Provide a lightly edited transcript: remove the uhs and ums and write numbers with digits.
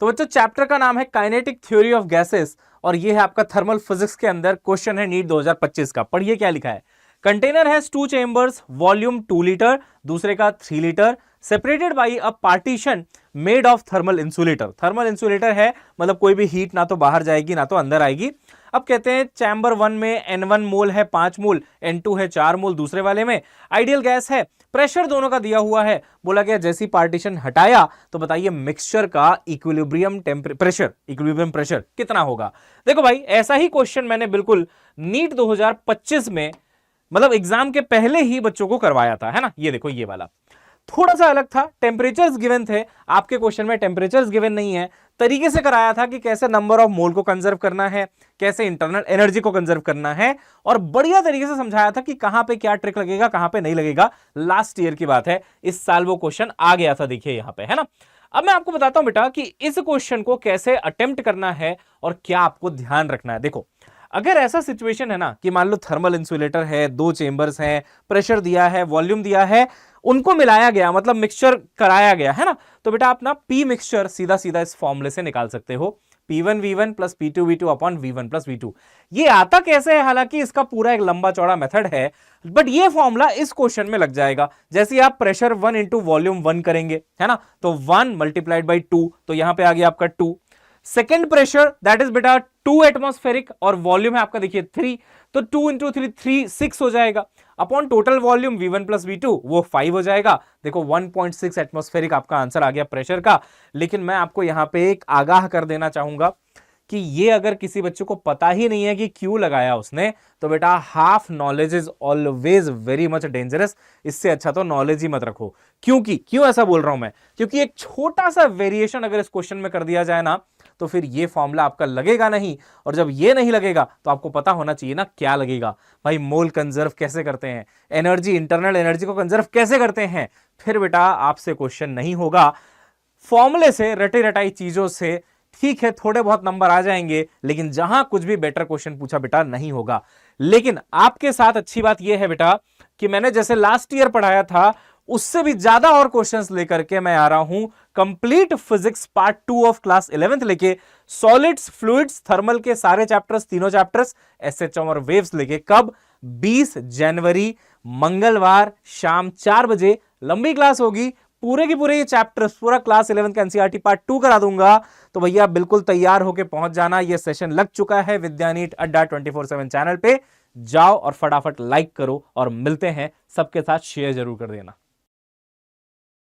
तो बच्चों चैप्टर का नाम है काइनेटिक थ्योरी ऑफ गैसेस और ये है आपका थर्मल फिजिक्स के अंदर क्वेश्चन है नीट 2025 का। पढ़िए क्या लिखा है। Container has 2 chambers, volume 2 litre, दूसरे का 3 litre, separated by a partition made of thermal insulator. Thermal insulator है मतलब कोई भी हीट ना तो बाहर जाएगी ना तो अंदर आएगी। अब कहते हैं चैम्बर 1 में N1 मोल है 5 मोल, N2 है 4 मोल दूसरे वाले में, आइडियल गैस है, प्रेशर दोनों का दिया हुआ है। बोला गया जैसी पार्टीशन हटाया तो बताइए मिक्सचर का इक्विलिब्रियम इक्विलिब्रियम प्रेशर कितना होगा। देखो भाई ऐसा ही क्वेश्चन मैंने बिल्कुल नीट 2025 में मतलब एग्जाम के पहले ही बच्चों को करवाया था, है ना। ये देखो ये वाला थोड़ा सा अलग था, टेम्परेचर्स गिवन थे, आपके क्वेश्चन में टेम्परेचर्स गिवन नहीं है। तरीके से कराया था कि कैसे नंबर ऑफ मोल को कंजर्व करना है, कैसे इंटरनल एनर्जी को कंजर्व करना है, और बढ़िया तरीके से समझाया था कि कहां पे क्या ट्रिक लगेगा कहां पे नहीं लगेगा। लास्ट ईयर की बात है, इस साल वो क्वेश्चन आ गया था, देखिए यहां पे, है ना। अब मैं आपको बताता हूं बेटा कि इस क्वेश्चन को कैसे अटेम्प्ट करना है और क्या आपको ध्यान रखना है। देखो अगर ऐसा सिचुएशन है ना कि मान लो थर्मल इंसुलेटर है, 2 चेंबर्स हैं, प्रेशर दिया है, वॉल्यूम दिया है, उनको मिलाया गया मतलब मिक्सचर कराया गया है ना, तो बेटा आप ना पी मिक्सचर सीधा सीधा इस फॉर्मूले से निकाल सकते हो, P1V1 plus P2V2 upon V1 plus V2। ये आता कैसे है, हालांकि इसका पूरा एक लंबा चौड़ा मेथड है, बट ये फॉर्मूला इस क्वेश्चन में लग जाएगा। जैसे ही आप प्रेशर 1 इंटू वॉल्यूम 1 करेंगे, है ना, तो 1 मल्टीप्लाइड बाई 2, तो यहां पे आ गया आपका 2। सेकेंड प्रेशर दैट इज बेटा 2 एटमॉस्फेरिक और वॉल्यूम है आपका देखिए 3, तो 2 इंटू 3 6 हो जाएगा, upon total volume V1 plus V2 वो 5 हो जाएगा। देखो 1.6 एटमॉस्फेरिक आपका आंसर आ गया प्रेशर का। लेकिन मैं आपको यहां पे एक आगाह कर देना चाहूंगा कि ये अगर किसी बच्चे को पता ही नहीं है कि क्यों लगाया उसने, तो बेटा half knowledge is always very much dangerous. इससे अच्छा तो नॉलेज ही मत रखो। क्यों ऐसा बोल रहा हूं मैं, क्योंकि एक छोटा सा वेरिएशन अगर इस क्वेश्चन में कर दिया जाए ना, तो फिर ये फॉर्मूला आपका लगेगा नहीं, और जब ये नहीं लगेगा तो आपको पता होना चाहिए ना क्या लगेगा। भाई मोल कंजर्व कैसे करते हैं, एनर्जी इंटरनल एनर्जी को कंजर्व कैसे करते हैं, फिर बेटा आपसे क्वेश्चन नहीं होगा। फॉर्मूले से रटी रटाई चीजों से ठीक है थोड़े बहुत नंबर आ जाएंगे, लेकिन जहां कुछ भी बेटर क्वेश्चन पूछा बेटा नहीं होगा। लेकिन आपके साथ अच्छी बात यह है बेटा कि मैंने जैसे लास्ट ईयर पढ़ाया था उससे भी ज्यादा और क्वेश्चंस लेकर के मैं आ रहा हूं complete physics part 2 of class 11th लेके, सॉलिड्स फ्लूइड्स थर्मल के सारे चैप्टर्स, तीनों चैप्टर्स, एसएचएम और वेव्स लेके। कब? 20 जनवरी मंगलवार शाम 4 बजे लंबी क्लास होगी। पूरे के पूरे ये चैप्टर्स पूरा क्लास 11 का एनसीईआरटी पार्ट 2 करा दूंगा। तो भैया बिल्कुल तैयार होके पहुंच जाना। ये सेशन लग चुका है विद्यानीट अड्डा 24/7 चैनल पे। जाओ और फटाफट लाइक करो और मिलते हैं, सबके साथ शेयर जरूर कर देना।